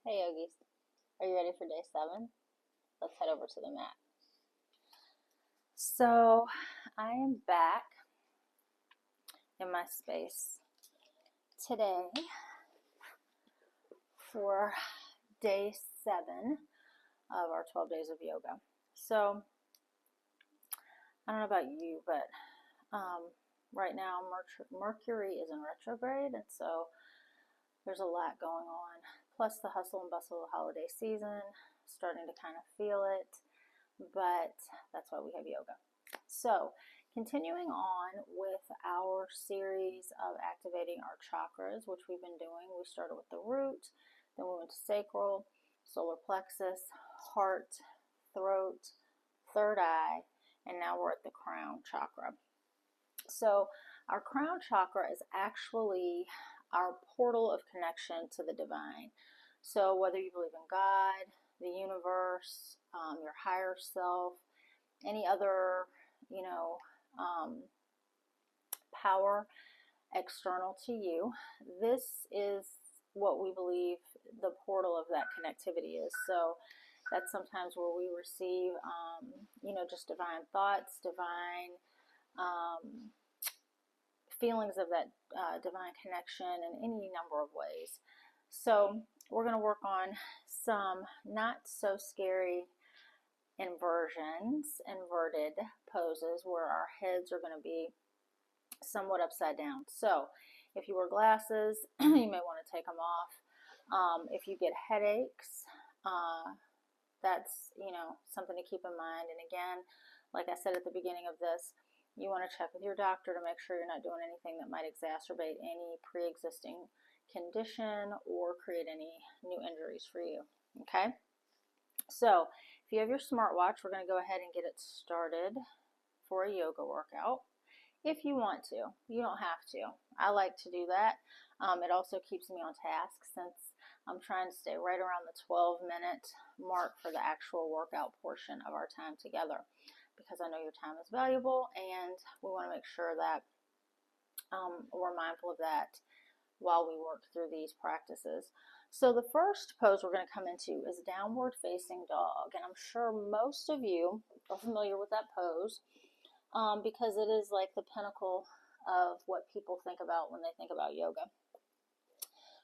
Hey yogis, are you ready for day 7? Let's head over to the mat. So I am back in my space today for day 7 of our 12 days of yoga. So I don't know about you, but right now Mercury is in retrograde, and so there's a lot going on. Plus the hustle and bustle of the holiday season, starting to kind of feel it, but that's why we have yoga. So continuing on with our series of activating our chakras, which we've been doing, we started with the root, then we went to sacral, solar plexus, heart, throat, third eye, and now we're at the crown chakra. So our crown chakra is actually our portal of connection to the divine. So whether you believe in God, the universe, your higher self, any other, power external to you, this is what we believe the portal of that connectivity is. So that's sometimes where we receive, just divine thoughts, divine feelings of that divine connection in any number of ways. So we're going to work on some not so scary inverted poses where our heads are going to be somewhat upside down. So if you wear glasses, you may want to take them off. If you get headaches, that's something to keep in mind. And again, like I said at the beginning of this, you want to check with your doctor to make sure you're not doing anything that might exacerbate any pre-existing condition or create any new injuries for you. Okay? So if you have your smartwatch, we're going to go ahead and get it started for a yoga workout. If you want to, you don't have to. I like to do that. It also keeps me on task since I'm trying to stay right around the 12-minute mark for the actual workout portion of our time together, because I know your time is valuable and we want to make sure that we're mindful of that while we work through these practices. So the first pose we're going to come into is downward facing dog, and I'm sure most of you are familiar with that pose because it is like the pinnacle of what people think about when they think about yoga.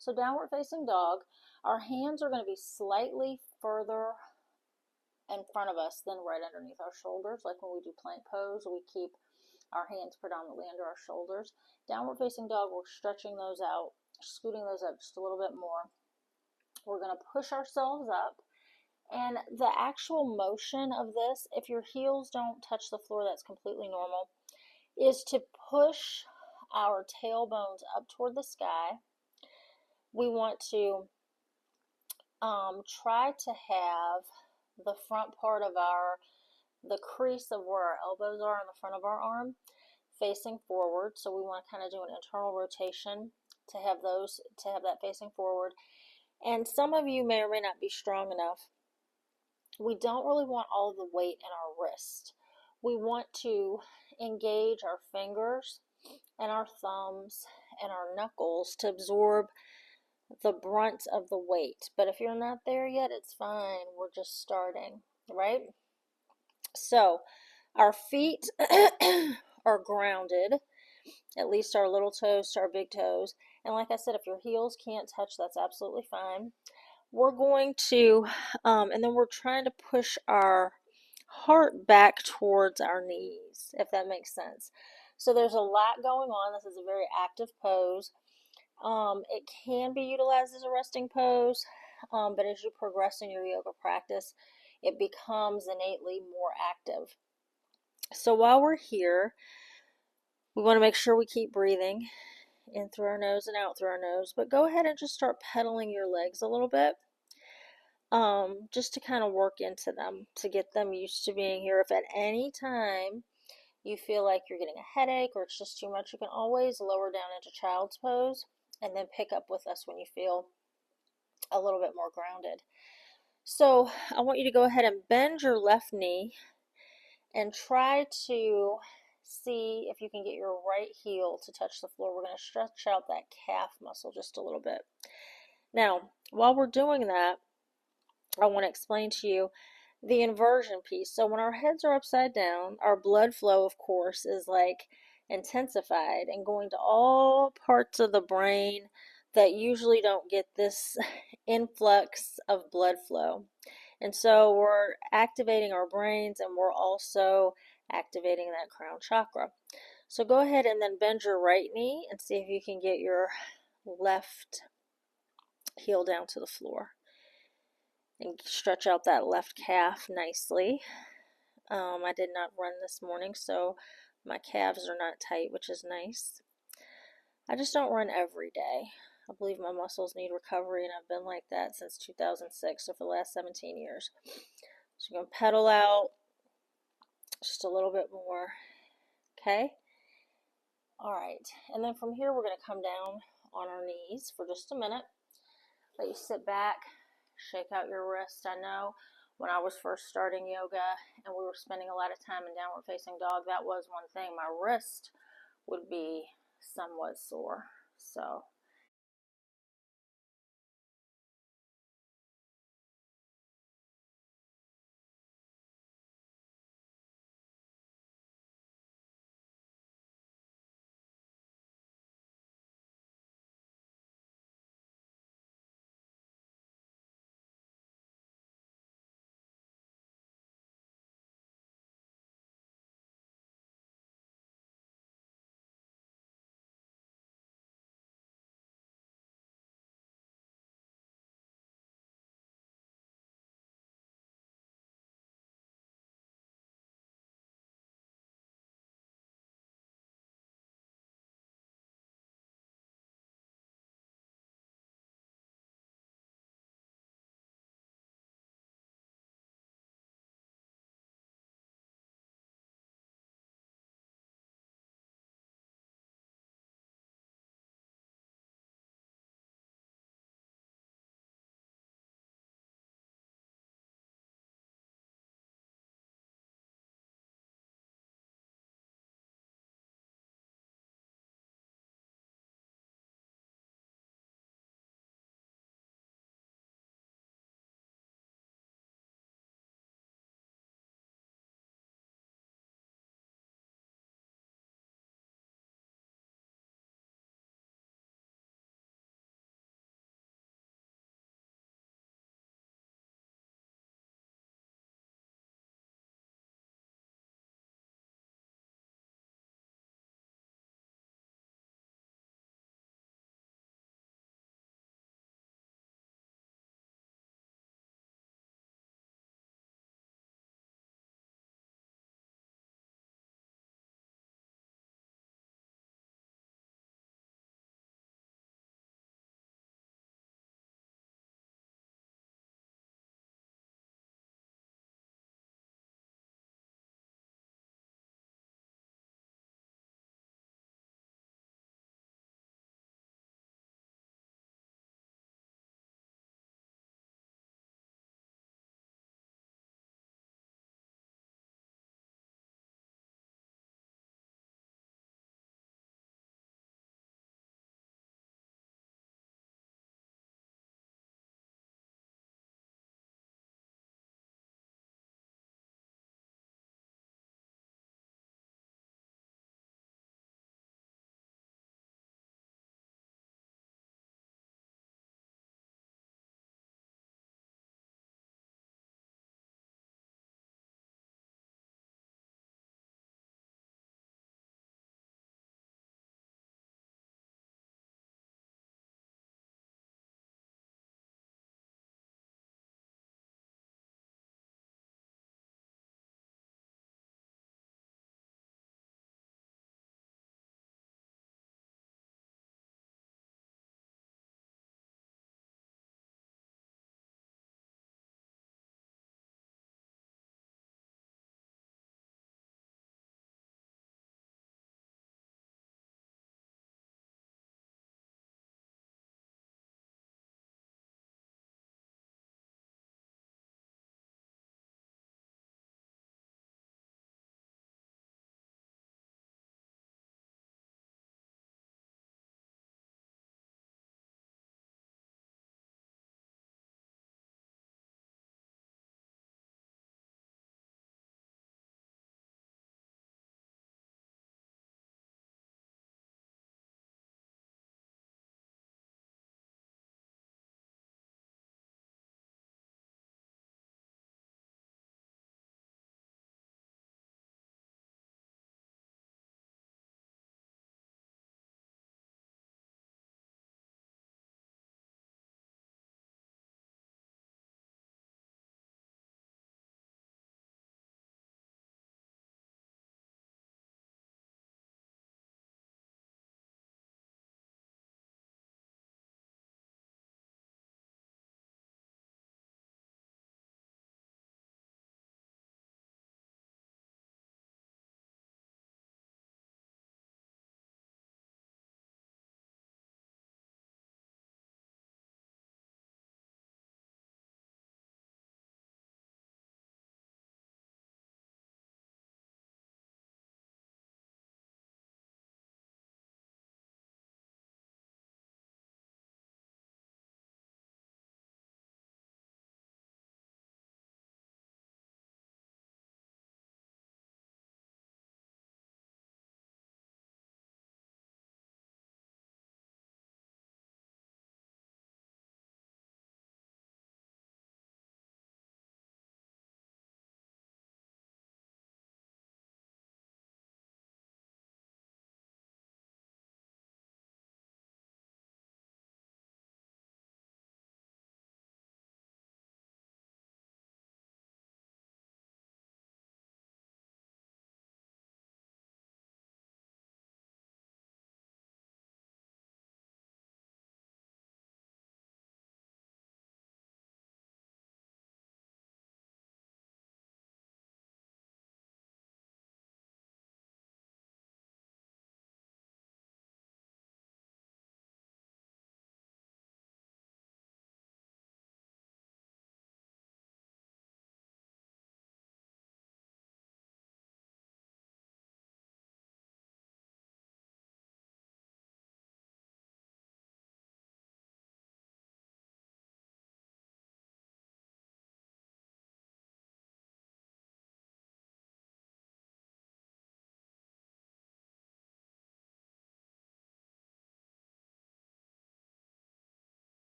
So downward facing dog, our hands are going to be slightly further in front of us than right underneath our shoulders. Like when we do plank pose, we keep our hands predominantly under our shoulders. Downward facing dog, we're stretching those out, scooting those up just a little bit more. We're going to push ourselves up. And the actual motion of this, if your heels don't touch the floor, that's completely normal, is to push our tailbones up toward the sky. We want to try to have the front part of the crease of where our elbows are in the front of our arm facing forward. So we want to kind of do an internal rotation to have that facing forward. And some of you may or may not be strong enough. We don't really want all of the weight in our wrist. We want to engage our fingers and our thumbs and our knuckles to absorb the brunt of the weight. But if you're not there yet, it's fine. We're just starting, right? So our feet are grounded, at least our little toes to our big toes. And like I said, if your heels can't touch, that's absolutely fine. We're going to, and then we're trying to push our heart back towards our knees, if that makes sense. So there's a lot going on. This is a very active pose. It can be utilized as a resting pose, but as you progress in your yoga practice, it becomes innately more active. So while we're here, we want to make sure we keep breathing in through our nose and out through our nose, but go ahead and just start pedaling your legs a little bit, just to kind of work into them, to get them used to being here. If at any time you feel like you're getting a headache or it's just too much, you can always lower down into child's pose and then pick up with us when you feel a little bit more grounded. So I want you to go ahead and bend your left knee and try to see if you can get your right heel to touch the floor. We're going to stretch out that calf muscle just a little bit. Now, while we're doing that, I want to explain to you the inversion piece. So when our heads are upside down, our blood flow, of course, is like intensified and going to all parts of the brain that usually don't get this influx of blood flow. And so we're activating our brains and we're also activating that crown chakra. So go ahead and then bend your right knee and see if you can get your left heel down to the floor. And stretch out that left calf nicely. I did not run this morning, so my calves are not tight, which is nice. I just don't run every day. I believe my muscles need recovery, and I've been like that since 2006, so for the last 17 years. So you're going to pedal out just a little bit more, okay? All right, and then from here, we're going to come down on our knees for just a minute. Let you sit back, shake out your wrist. I know when I was first starting yoga and we were spending a lot of time in downward facing dog, that was one thing. My wrist would be somewhat sore. So